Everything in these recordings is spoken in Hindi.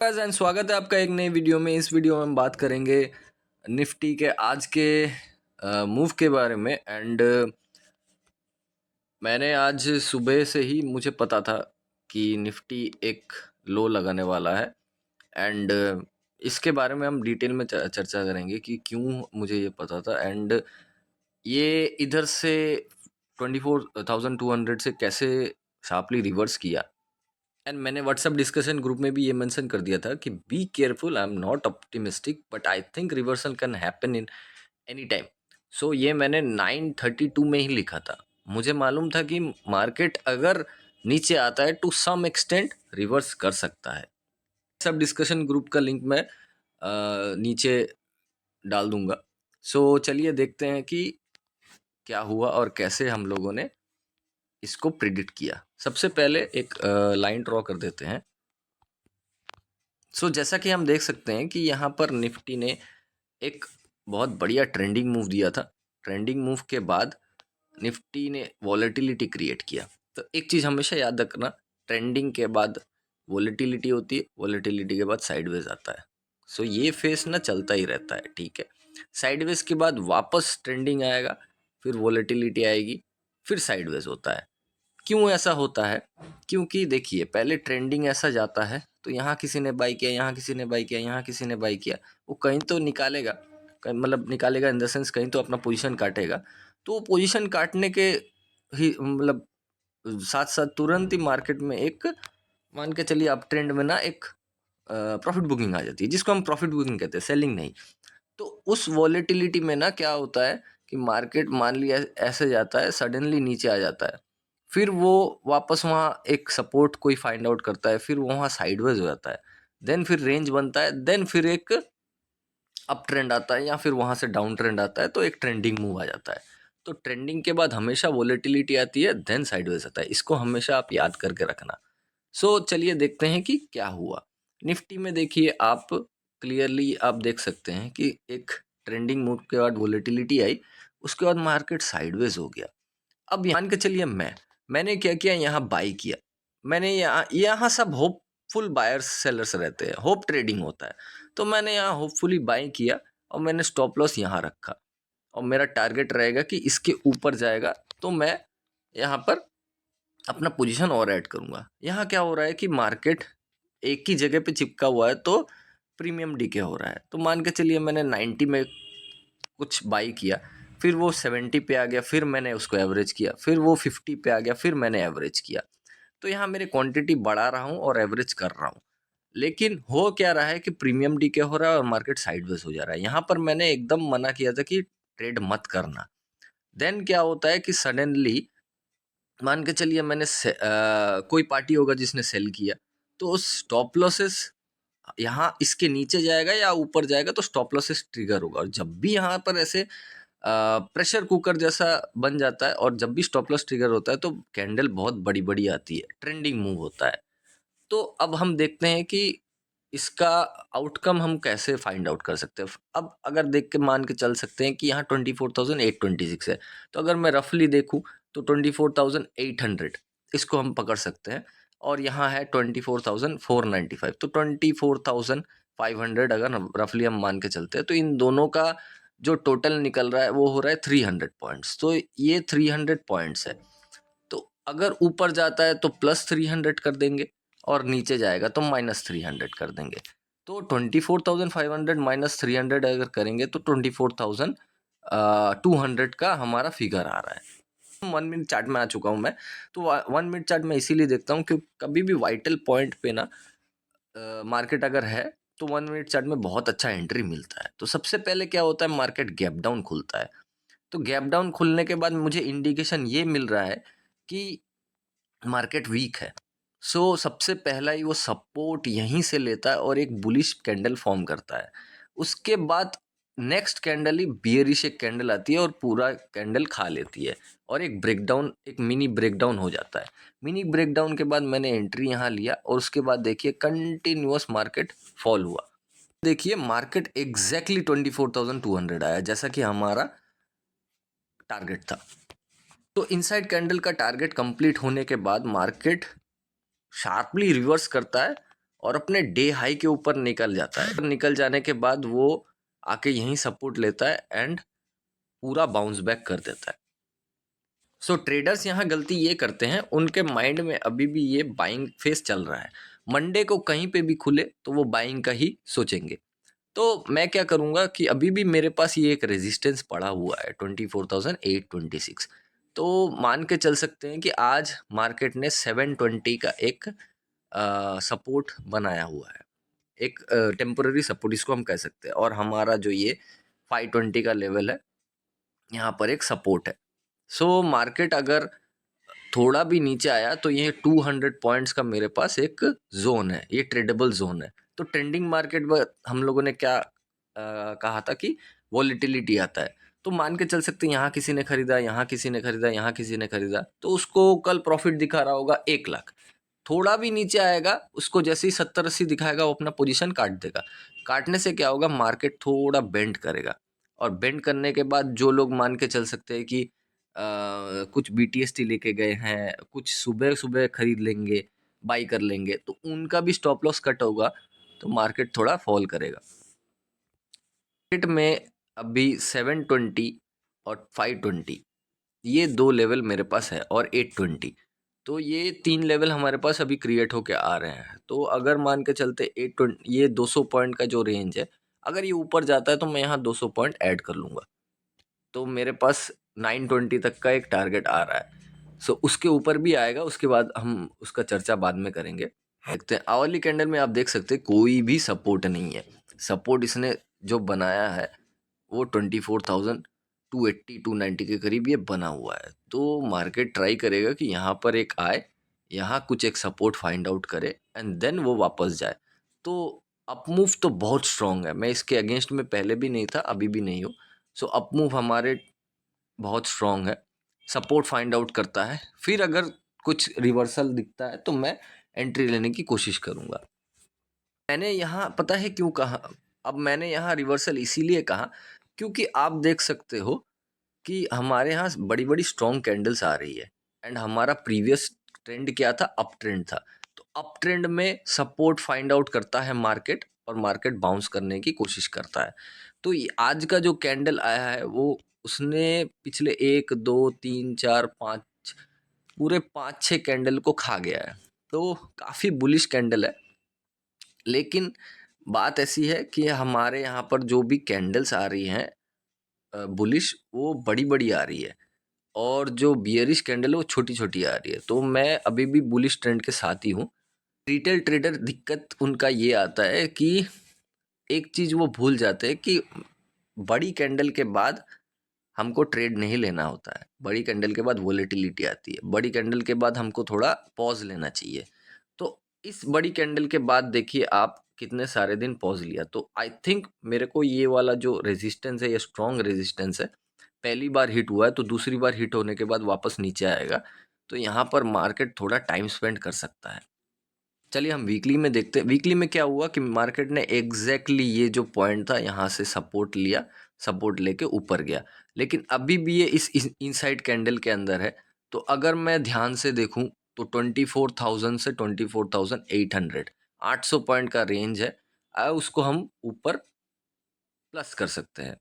एंड स्वागत है आपका एक नई वीडियो में। इस वीडियो में हम बात करेंगे निफ्टी के आज के मूव के बारे में। एंड मैंने आज सुबह से ही मुझे पता था कि निफ्टी एक लो लगाने वाला है। एंड इसके बारे में हम डिटेल में चर्चा करेंगे कि क्यों मुझे ये पता था। एंड ये इधर से 24,200 से कैसे शार्पली रिवर्स किया। एंड मैंने व्हाट्सएप डिस्कशन ग्रुप में भी ये मेंशन कर दिया था कि be careful, I am not optimistic but I think reversal can happen in any time. So ये मैंने 9:32 में ही लिखा था। मुझे मालूम था कि मार्केट अगर नीचे आता है टू सम एक्सटेंट रिवर्स कर सकता है। सब डिस्कशन ग्रुप का लिंक मैं नीचे डाल दूंगा। सो चलिए देखते हैं कि क्या हुआ और कैसे हम लोगों ने इसको प्रिडिक्ट किया। सबसे पहले एक लाइन ड्रॉ कर देते हैं। जैसा कि हम देख सकते हैं कि यहाँ पर निफ्टी ने एक बहुत बढ़िया ट्रेंडिंग मूव दिया था। ट्रेंडिंग मूव के बाद निफ्टी ने वॉलेटिलिटी क्रिएट किया। तो एक चीज़ हमेशा याद रखना, ट्रेंडिंग के बाद वॉलेटिलिटी होती है, वॉलेटिलिटी के बाद साइडवेज आता है। ये फेस ना चलता ही रहता है, ठीक है। साइडवेज के बाद वापस ट्रेंडिंग आएगा, फिर वॉलेटिलिटी आएगी, फिर साइडवेज होता है। क्यों ऐसा होता है? क्योंकि देखिए, पहले ट्रेंडिंग ऐसा जाता है तो यहाँ किसी ने बाई किया, यहाँ किसी ने बाई किया, यहाँ किसी ने बाई किया, वो कहीं तो निकालेगा, मतलब निकालेगा इन द सेंस कहीं तो अपना पोजीशन काटेगा। तो वो पोजीशन काटने के ही मतलब साथ साथ तुरंत ही मार्केट में एक, मान के चलिए अप ट्रेंड में ना एक प्रॉफिट बुकिंग आ जाती है, जिसको हम प्रॉफिट बुकिंग कहते हैं, सेलिंग नहीं। तो उस वॉलेटिलिटी में ना क्या होता है कि मार्केट मान लिया ऐसे जाता है, सडनली नीचे आ जाता है, फिर वो वापस वहाँ एक सपोर्ट कोई फाइंड आउट करता है, फिर वो वहाँ साइडवेज हो जाता है, देन फिर रेंज बनता है, देन फिर एक अप ट्रेंड आता है या फिर वहाँ से डाउन ट्रेंड आता है, तो एक ट्रेंडिंग मूव आ जाता है। तो ट्रेंडिंग के बाद हमेशा वॉलेटिलिटी आती है, देन साइडवेज आता है। इसको हमेशा आप याद करके रखना। चलिए देखते हैं कि क्या हुआ। निफ्टी में देखिए, आप क्लियरली आप देख सकते हैं कि एक ट्रेंडिंग मूव के बाद वॉलेटिलिटी आई, उसके बाद मार्केट साइडवेज हो गया। अब मान के चलिए मैंने क्या किया, यहाँ बाई किया। मैंने यहाँ यहाँ सब होपफुल बायर्स सेलर्स रहते हैं, होप ट्रेडिंग होता है। तो मैंने यहाँ होपफुली बाई किया और मैंने स्टॉप लॉस यहाँ रखा, और मेरा टारगेट रहेगा कि इसके ऊपर जाएगा तो मैं यहाँ पर अपना पोजीशन और ऐड करूँगा। यहाँ क्या हो रहा है कि मार्केट एक ही जगह पे चिपका हुआ है, तो प्रीमियम डीके हो रहा है। तो मान के चलिए मैंने 90 में कुछ बाई किया, फिर वो 70 पे आ गया, फिर मैंने उसको एवरेज किया, फिर वो 50 पे आ गया, फिर मैंने एवरेज किया। तो यहाँ मेरे क्वांटिटी बढ़ा रहा हूँ और एवरेज कर रहा हूँ। लेकिन हो क्या रहा है कि प्रीमियम डीके हो रहा है और मार्केट साइडवेज हो जा रहा है। यहाँ पर मैंने एकदम मना किया था कि ट्रेड मत करना। देन क्या होता है कि सडनली मान के चलिए मैंने कोई पार्टी होगा जिसने सेल किया, तो उस स्टॉप लॉसेस यहाँ इसके नीचे जाएगा या ऊपर जाएगा, तो स्टॉप लॉसेस ट्रिगर होगा। और जब भी यहाँ पर ऐसे प्रेशर कुकर जैसा बन जाता है और जब भी स्टॉप लॉस ट्रिगर होता है, तो कैंडल बहुत बड़ी बड़ी आती है, ट्रेंडिंग मूव होता है। तो अब हम देखते हैं कि इसका आउटकम हम कैसे फाइंड आउट कर सकते हैं। अब अगर देख के मान के चल सकते हैं कि यहाँ 24,826 है, तो अगर मैं रफली देखूँ तो 24,800 इसको हम पकड़ सकते हैं, और यहाँ है 24,495, तो 24,500 अगर रफली हम मान के चलते हैं, तो इन दोनों का जो टोटल निकल रहा है वो हो रहा है 300 पॉइंट्स। तो ये 300 पॉइंट्स है। तो अगर ऊपर जाता है तो +300 कर देंगे, और नीचे जाएगा तो -300 कर देंगे। तो 24,500 -300 अगर करेंगे तो 24,200 का हमारा फिगर आ रहा है। 1 मिनट चार्ट में आ चुका हूँ मैं। तो 1 मिनट चार्ट में इसीलिए देखता हूँ क्योंकि कभी भी वाइटल पॉइंट पे ना मार्केट अगर है तो 1 मिनट चार्ट में बहुत अच्छा एंट्री मिलता है। तो सबसे पहले क्या होता है, मार्केट गैप डाउन खुलता है। तो गैप डाउन खुलने के बाद मुझे इंडिकेशन ये मिल रहा है कि मार्केट वीक है। सबसे पहला ही वो सपोर्ट यहीं से लेता है और एक बुलिश कैंडल फॉर्म करता है। उसके बाद नेक्स्ट कैंडल ही बियरिश एक कैंडल आती है और पूरा कैंडल खा लेती है, और एक ब्रेकडाउन, एक मिनी ब्रेकडाउन हो जाता है। मिनी ब्रेकडाउन के बाद मैंने एंट्री यहाँ लिया, और उसके बाद देखिए कंटिन्यूअस मार्केट फॉल हुआ। देखिए मार्केट एग्जैक्टली 24,200 आया, जैसा कि हमारा टारगेट था। तो इनसाइड कैंडल का टारगेट कंप्लीट होने के बाद मार्केट शार्पली रिवर्स करता है और अपने डे हाई के ऊपर निकल जाता है। निकल जाने के बाद वो आके यहीं सपोर्ट लेता है एंड पूरा बाउंस बैक कर देता है। सो ट्रेडर्स यहाँ गलती ये करते हैं, उनके माइंड में अभी भी ये बाइंग फेस चल रहा है। मंडे को कहीं पे भी खुले तो वो बाइंग का ही सोचेंगे। तो मैं क्या करूँगा कि अभी भी मेरे पास ये एक रेजिस्टेंस पड़ा हुआ है 24,826। तो मान के चल सकते हैं कि आज मार्केट ने 720 का एक सपोर्ट बनाया हुआ है, एक टेम्पोररी सपोर्ट इसको हम कह सकते हैं। और हमारा जो ये 520 का लेवल है, यहाँ पर एक सपोर्ट है। सो मार्केट अगर थोड़ा भी नीचे आया तो ये 200 पॉइंट्स का मेरे पास एक जोन है, ये ट्रेडेबल जोन है। तो ट्रेंडिंग मार्केट में हम लोगों ने क्या कहा था कि वॉलेटिलिटी आता है। तो मान के चल सकते हैं यहाँ किसी ने खरीदा, यहाँ किसी ने खरीदा, यहाँ किसी ने खरीदा, तो उसको कल प्रॉफिट दिखा रहा होगा 1 लाख। थोड़ा भी नीचे आएगा, उसको जैसे ही 70-80 दिखाएगा वो अपना पोजीशन काट देगा। काटने से क्या होगा, मार्केट थोड़ा बेंड करेगा। और बेंड करने के बाद जो लोग मान के चल सकते हैं कि कुछ BTST लेके गए हैं, कुछ सुबह सुबह खरीद लेंगे, बाई कर लेंगे, तो उनका भी स्टॉप लॉस कट होगा, तो मार्केट थोड़ा फॉल करेगा। मार्केट में अभी 720 और 520 ये 2 लेवल मेरे पास है, और 820। तो ये 3 लेवल हमारे पास अभी क्रिएट होके आ रहे हैं। तो अगर मान के चलते 820, ये 200 पॉइंट का जो रेंज है, अगर ये ऊपर जाता है तो मैं यहाँ 200 पॉइंट ऐड कर लूँगा। तो मेरे पास 920 तक का एक टारगेट आ रहा है। सो उसके ऊपर भी आएगा, उसके बाद हम उसका चर्चा बाद में करेंगे। देखते हैं आवरली कैंडल में, आप देख सकते हैं कोई भी सपोर्ट नहीं है। सपोर्ट इसने जो बनाया है वो 24,280 290 के करीब ये बना हुआ है। तो मार्केट ट्राई करेगा कि यहाँ पर एक आए, यहाँ कुछ एक सपोर्ट फाइंड आउट करे एंड देन वो वापस जाए। तो अप मूव तो बहुत स्ट्रांग है, मैं इसके अगेंस्ट में पहले भी नहीं था, अभी भी नहीं हूँ। सो अप मूव हमारे बहुत स्ट्रांग है, सपोर्ट फाइंड आउट करता है, फिर अगर कुछ रिवर्सल दिखता है तो मैं एंट्री लेने की कोशिश करूँगा। मैंने यहाँ पता है क्यों कहा, अब मैंने यहाँ रिवर्सल इसीलिए कहा क्योंकि आप देख सकते हो कि हमारे यहाँ बड़ी बड़ी स्ट्रॉन्ग कैंडल्स आ रही है एंड हमारा प्रीवियस ट्रेंड क्या था, अप ट्रेंड था। तो अप ट्रेंड में सपोर्ट फाइंड आउट करता है मार्केट, और मार्केट बाउंस करने की कोशिश करता है। तो आज का जो कैंडल आया है वो उसने पिछले 1 2 3 4 5 पूरे 5 6 कैंडल को खा गया है। तो काफ़ी बुलिश कैंडल है। लेकिन बात ऐसी है कि हमारे यहाँ पर जो भी कैंडल्स आ रही हैं बुलिश, वो बड़ी बड़ी आ रही है, और जो बियरिश कैंडल है वो छोटी छोटी आ रही है। तो मैं अभी भी बुलिश ट्रेंड के साथ ही हूँ। रिटेल ट्रेडर दिक्कत उनका ये आता है कि एक चीज़ वो भूल जाते हैं कि बड़ी कैंडल के बाद हमको ट्रेड नहीं लेना होता है। बड़ी कैंडल के बाद वोलेटिलिटी आती है, बड़ी कैंडल के बाद हमको थोड़ा पॉज लेना चाहिए। तो इस बड़ी कैंडल के बाद देखिए आप कितने सारे दिन पॉज लिया। तो आई थिंक मेरे को ये वाला जो रेजिस्टेंस है, ये स्ट्रॉन्ग रेजिस्टेंस है। पहली बार हिट हुआ है तो दूसरी बार हिट होने के बाद वापस नीचे आएगा। तो यहाँ पर मार्केट थोड़ा टाइम स्पेंड कर सकता है। चलिए हम वीकली में देखते हैं। वीकली में क्या हुआ कि मार्केट ने एग्जैक्टली ये जो पॉइंट था यहाँ से सपोर्ट लिया, सपोर्ट लेके ऊपर गया, लेकिन अभी भी ये इस इनसाइड कैंडल के अंदर है। तो अगर मैं ध्यान से देखूं तो 24,000 से 24,800 800 पॉइंट का रेंज है। उसको हम ऊपर प्लस कर सकते हैं।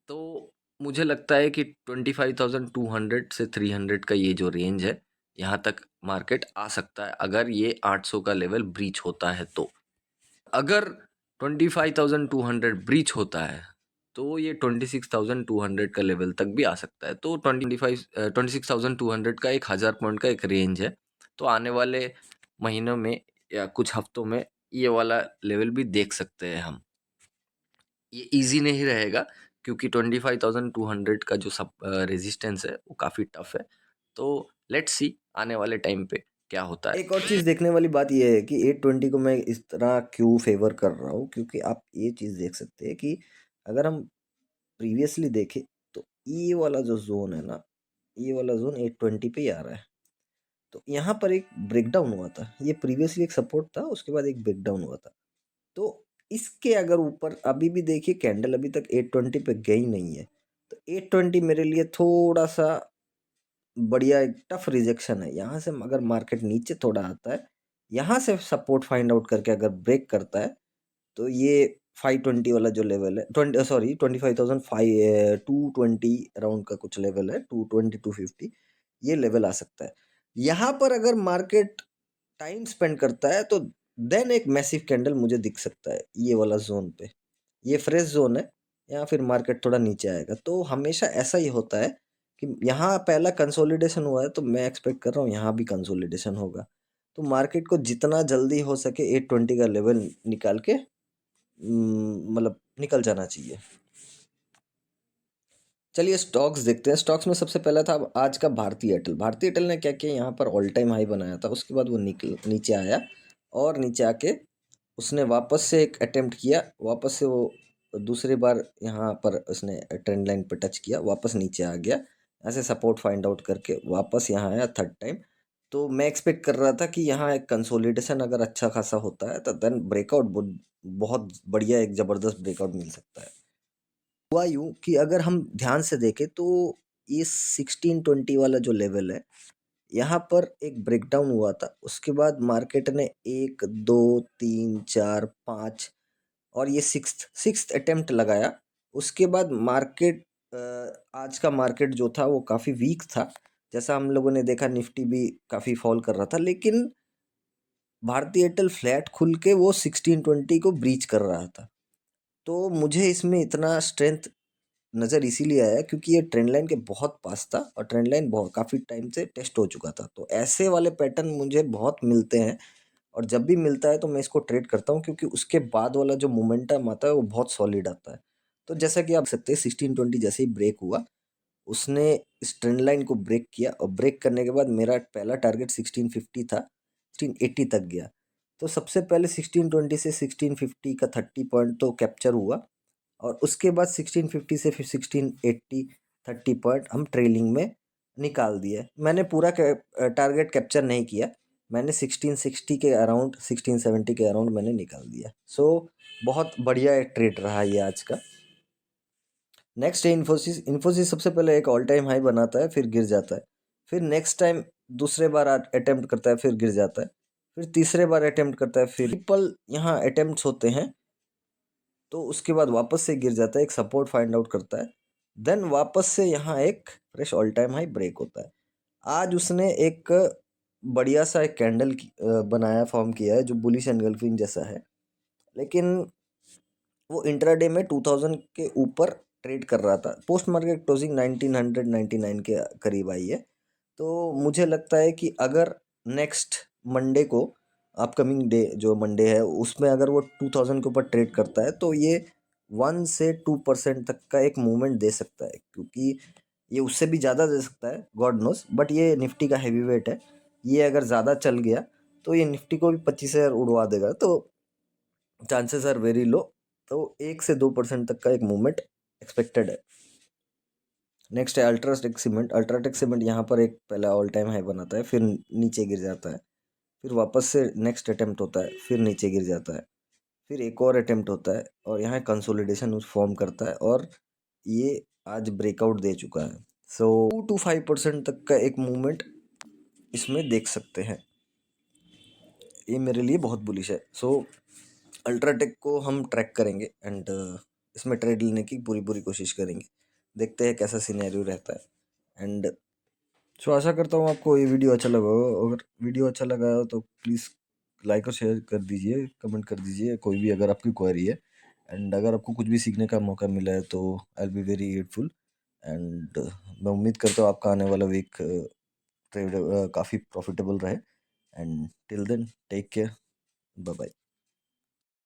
तो मुझे लगता है कि 25,200 से 300 का ये जो रेंज है, यहाँ तक मार्केट आ सकता है अगर ये 800 का लेवल ब्रीच होता है। तो अगर 25,200 ब्रीच होता है तो ये 26,200 का लेवल तक भी आ सकता है। तो 26,200 का 1,000 पॉइंट का एक रेंज है। तो आने वाले महीनों में या कुछ हफ्तों में ये वाला लेवल भी देख सकते हैं हम। ये इजी नहीं रहेगा क्योंकि 25,200 का जो सब रेजिस्टेंस है वो काफ़ी टफ है। तो लेट्स सी आने वाले टाइम पे क्या होता है। एक और चीज़ देखने वाली बात यह है कि 820 को मैं इस तरह क्यों फेवर कर रहा हूँ, क्योंकि आप ये चीज़ देख सकते हैं कि अगर हम प्रीवियसली देखें तो ये वाला जो जोन है ना, ये वाला जोन 820 पे ही आ रहा है। तो यहाँ पर एक ब्रेकडाउन हुआ था, ये प्रीवियसली एक सपोर्ट था, उसके बाद एक ब्रेकडाउन हुआ था। तो इसके अगर ऊपर अभी भी देखिए कैंडल अभी तक 820 पे गई नहीं है, तो 820 मेरे लिए थोड़ा सा बढ़िया एक टफ रिजेक्शन है। यहाँ से अगर मार्केट नीचे थोड़ा आता है यहाँ से सपोर्ट फाइंड आउट करके अगर ब्रेक करता है तो ये 520 वाला जो लेवल है 220 अराउंड का कुछ लेवल है 220 ये लेवल आ सकता है। यहाँ पर अगर मार्केट टाइम स्पेंड करता है तो देन एक मैसिव कैंडल मुझे दिख सकता है ये वाला जोन पे। ये फ्रेश जोन है या फिर मार्केट थोड़ा नीचे आएगा। तो हमेशा ऐसा ही होता है कि यहाँ पहला कंसोलिडेशन हुआ है तो मैं एक्सपेक्ट कर रहा हूँ यहाँ भी कंसोलिडेशन होगा। तो मार्केट को जितना जल्दी हो सके 820 का लेवल निकाल के मतलब निकल जाना चाहिए। चलिए स्टॉक्स देखते हैं। स्टॉक्स में सबसे पहला था आज का भारतीय एयरटेल। भारतीय एयरटेल ने क्या किया, यहाँ पर ऑल टाइम हाई बनाया था, उसके बाद वो नीचे आया और नीचे आके उसने वापस से एक अटेम्प्ट किया, वापस से वो दूसरी बार यहाँ पर उसने ट्रेंड लाइन पर टच किया, वापस नीचे आ गया, ऐसे सपोर्ट फाइंड आउट करके वापस यहाँ आया थर्ड टाइम। तो मैं एक्सपेक्ट कर रहा था कि यहाँ एक कंसोलिडेशन अगर अच्छा खासा होता है तो देन ब्रेकआउट बहुत बढ़िया एक ज़बरदस्त ब्रेकआउट मिल सकता है। हुआ यूँ कि अगर हम ध्यान से देखें तो ये 1620 वाला जो लेवल है, यहाँ पर एक ब्रेकडाउन हुआ था। उसके बाद मार्केट ने 1 2 3 4 5 और ये सिक्स्थ अटेम्प्ट लगाया। उसके बाद मार्केट आज का मार्केट जो था वो काफ़ी वीक था। जैसा हम लोगों ने देखा निफ्टी भी काफ़ी फॉल कर रहा था, लेकिन भारतीय एयरटेल फ्लैट खुल के वो 1620 को ब्रीच कर रहा था। तो मुझे इसमें इतना स्ट्रेंथ नज़र इसीलिए आया क्योंकि ये ट्रेंड लाइन के बहुत पास था और ट्रेंड लाइन बहुत काफ़ी टाइम से टेस्ट हो चुका था। तो ऐसे वाले पैटर्न मुझे बहुत मिलते हैं और जब भी मिलता है तो मैं इसको ट्रेड करता हूँ क्योंकि उसके बाद वाला जो मोमेंटम आता है वो बहुत सॉलिड आता है। तो जैसा कि आप सकते हैं 1620 जैसे ही ब्रेक हुआ, उसने इस ट्रेंड लाइन को ब्रेक किया और ब्रेक करने के बाद मेरा पहला टारगेट 1650 था, 1680 तक गया। तो सबसे पहले 1620 से 1650 का 30 पॉइंट तो कैप्चर हुआ और उसके बाद 1650 से फिर 1680 30 पॉइंट हम ट्रेलिंग में निकाल दिए। मैंने पूरा टारगेट कैप्चर नहीं किया, मैंने 1660 के अराउंड 1670 के अराउंड मैंने निकाल दिया। सो बहुत बढ़िया एक ट्रेड रहा ये आज का। नेक्स्ट है इन्फोसिस। इन्फोसिस सबसे पहले एक ऑल टाइम हाई बनाता है, फिर गिर जाता है, फिर नेक्स्ट टाइम दूसरे बार अटेम्प्ट करता है, फिर गिर जाता है, फिर तीसरे बार अटेम्प्ट करता है, फिर ट्रिपल यहाँ अटेम्प्ट होते हैं। तो उसके बाद वापस से गिर जाता है, एक सपोर्ट फाइंड आउट करता है, देन वापस से यहाँ एक fresh all time high break होता है। आज उसने एक बढ़िया सा एक कैंडल बनाया, फॉर्म किया है जो बुलिश एनगल्फिंग जैसा है, लेकिन वो इंट्राडे में 2000 के ऊपर ट्रेड कर रहा था। पोस्ट मार्केट क्लोजिंग 1999 के करीब आई है। तो मुझे लगता है कि अगर नेक्स्ट मंडे को, अपकमिंग डे जो मंडे है उसमें अगर वो 2000 के ऊपर ट्रेड करता है तो ये 1 से 2% तक का एक मूवमेंट दे सकता है, क्योंकि ये उससे भी ज़्यादा दे सकता है, गॉड नोस, बट ये निफ्टी का हैवी वेट है। ये अगर ज़्यादा चल गया तो ये निफ्टी को भी 25,000 उड़वा देगा। तो चांसेस आर वेरी लो। तो 1 से 2% तक का एक मूवमेंट एक्सपेक्टेड है। नेक्स्ट है अल्ट्राटेक सीमेंट। अल्ट्राटेक सीमेंट यहाँ पर एक पहला ऑल टाइम हाई बनाता है, फिर नीचे गिर जाता है, फिर वापस से नेक्स्ट अटेम्प्ट होता है, फिर नीचे गिर जाता है, फिर एक और अटेम्प्ट होता है और यहाँ कंसोलिडेशन फॉर्म करता है और ये आज ब्रेकआउट दे चुका है। सो 2 to 5% तक का एक मूवमेंट इसमें देख सकते हैं। ये मेरे लिए बहुत बुलिश है। सो अल्ट्राटेक को हम ट्रैक करेंगे एंड इसमें ट्रेड लेने की पूरी पूरी कोशिश करेंगे। देखते हैं कैसा सिनेरियो रहता है। एंड सो आशा करता हूँ आपको ये वीडियो अच्छा लगा हो। अगर वीडियो अच्छा लगा हो तो प्लीज़ लाइक और शेयर कर दीजिए, कमेंट कर दीजिए कोई भी अगर आपकी क्वेरी है। एंड अगर आपको कुछ भी सीखने का मौका मिला है तो I will be very grateful. And मैं उम्मीद करता हूँ आपका आने वाला वीक ट्रेड काफ़ी प्रॉफिटेबल रहे। And till then take care, bye bye.